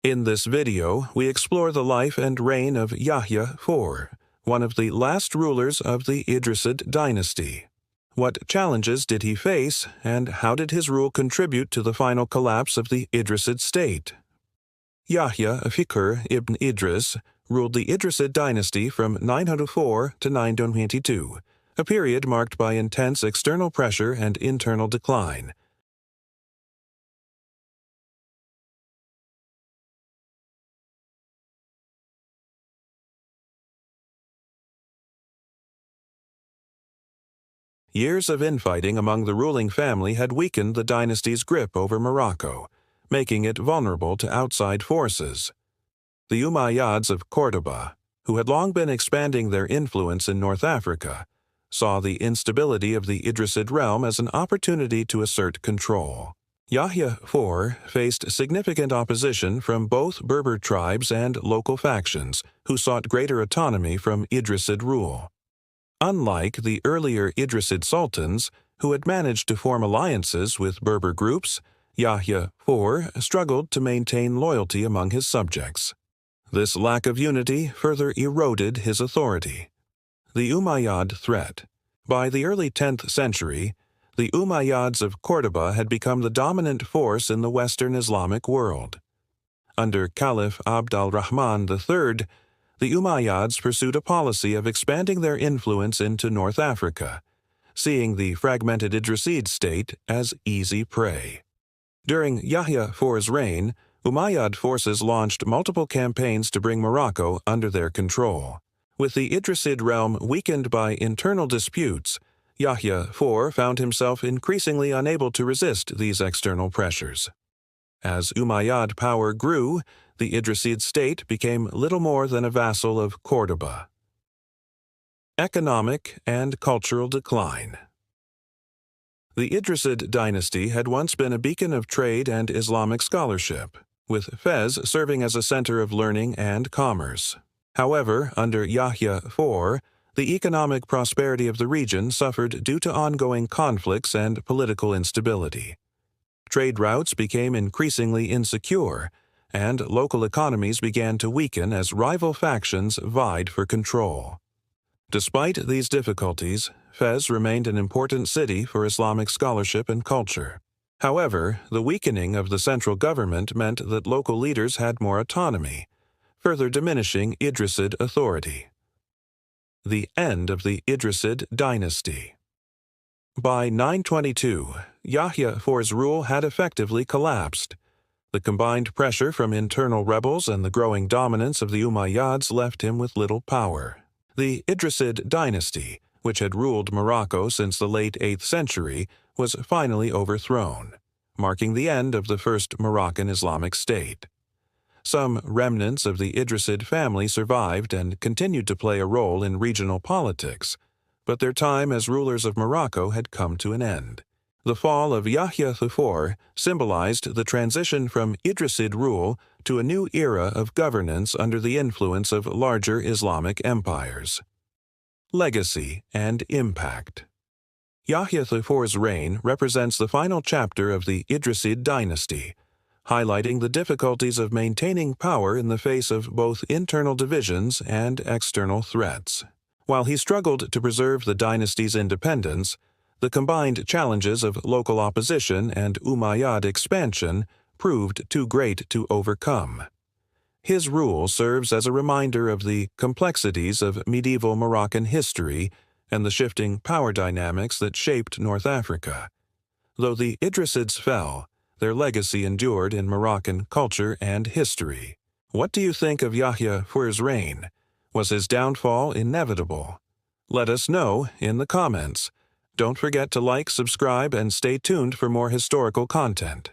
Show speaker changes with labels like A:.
A: In this video, we explore the life and reign of Yahya IV, one of the last rulers of the Idrisid dynasty. What challenges did he face, and how did his rule contribute to the final collapse of the Idrisid state? Yahya IV ibn Idris ruled the Idrisid dynasty from 904 to 922, a period marked by intense external pressure and internal decline. Years of infighting among the ruling family had weakened the dynasty's grip over Morocco, making it vulnerable to outside forces. The Umayyads of Córdoba, who had long been expanding their influence in North Africa, saw the instability of the Idrisid realm as an opportunity to assert control. Yahya IV faced significant opposition from both Berber tribes and local factions, who sought greater autonomy from Idrisid rule. Unlike the earlier Idrisid sultans, who had managed to form alliances with Berber groups, Yahya IV struggled to maintain loyalty among his subjects. This lack of unity further eroded his authority. The Umayyad threat. By the early 10th century, the Umayyads of Córdoba had become the dominant force in the Western Islamic world. Under Caliph Abd al-Rahman III, the Umayyads pursued a policy of expanding their influence into North Africa, seeing the fragmented Idrisid state as easy prey. During Yahya IV's reign, Umayyad forces launched multiple campaigns to bring Morocco under their control. With the Idrisid realm weakened by internal disputes, Yahya IV found himself increasingly unable to resist these external pressures. As Umayyad power grew, the Idrisid state became little more than a vassal of Córdoba. Economic and cultural decline. The Idrisid dynasty had once been a beacon of trade and Islamic scholarship, with Fez serving as a center of learning and commerce. However, under Yahya IV, the economic prosperity of the region suffered due to ongoing conflicts and political instability. Trade routes became increasingly insecure, and local economies began to weaken as rival factions vied for control. Despite these difficulties, Fez remained an important city for Islamic scholarship and culture. However, the weakening of the central government meant that local leaders had more autonomy, further diminishing Idrisid authority. The end of the Idrisid dynasty. By 922, Yahya IV's rule had effectively collapsed. The combined pressure from internal rebels and the growing dominance of the Umayyads left him with little power. The Idrisid dynasty, which had ruled Morocco since the late 8th century, was finally overthrown, marking the end of the first Moroccan Islamic state. Some remnants of the Idrisid family survived and continued to play a role in regional politics, but their time as rulers of Morocco had come to an end. The fall of Yahya IV symbolized the transition from Idrisid rule to a new era of governance under the influence of larger Islamic empires. Legacy and impact. Yahya IV's reign represents the final chapter of the Idrisid dynasty, highlighting the difficulties of maintaining power in the face of both internal divisions and external threats. While he struggled to preserve the dynasty's independence, the combined challenges of local opposition and Umayyad expansion proved too great to overcome. His rule serves as a reminder of the complexities of medieval Moroccan history and the shifting power dynamics that shaped North Africa. Though the Idrisids fell, their legacy endured in Moroccan culture and history. What do you think of Yahya IV's reign? Was his downfall inevitable? Let us know in the comments. Don't forget to like, subscribe, and stay tuned for more historical content.